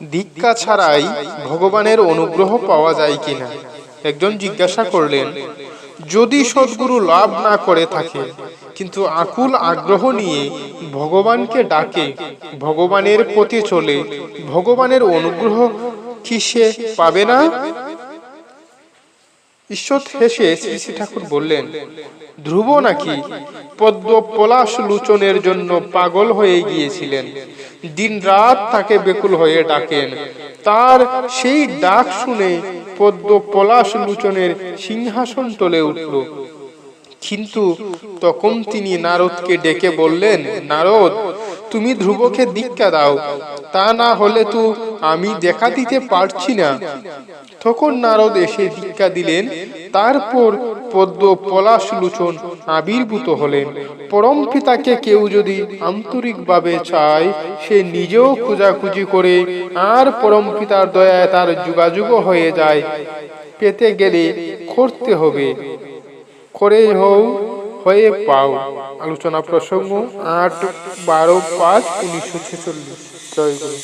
দীক্ষা ছাড়াই ভগবানের অনুগ্রহ পাওয়া যায় কিনা। একজন জিজ্ঞাসা করলেন, যদি সদ্গুরু লাভ না করে থাকে কিন্তু আকুল আগ্রহ নিয়ে ভগবানকে ডাকে, ভগবানের পথে চলে, ভগবানের অনুগ্রহ কি সে পাবে না? ঈশ্বর হেসে শ্রী শ্রী ঠাকুর বললেন, ধ্রুব নাকি পদ্ম পলাশ লোচনের জন্য পাগল হয়ে গিয়েছিলেন, দিন রাত তাকে বেকুল হয়ে ডাকেন। তার সেই ডাক শুনে পদ্ম পলাশ লোচনের সিংহাসন টলে উঠল। কিন্তু তখন তিনি নারদকে ডেকে বললেন, নারদ, তুমি ধ্রুবকে দীক্ষা দাও, তা না হলে তো আমি দেখা দিতে পারছি না। তখন নারদ এসে দীক্ষা দিলেন। তারপর পদ্ম পলাশ লোচন আবির্ভূত হলেন। পরম পিতাকে কেউ যদি আন্তরিকভাবে চায়, সে নিজেও খোঁজাখুঁজি করে আর পরম পিতার দয়ায় তার যোগাযোগ হয়ে যায়। পেতে গেলে করতে হবে, করে হও, হয়ে পাও। আলোচনা প্রসঙ্গ 8-12-5-1946। জয় গুরু।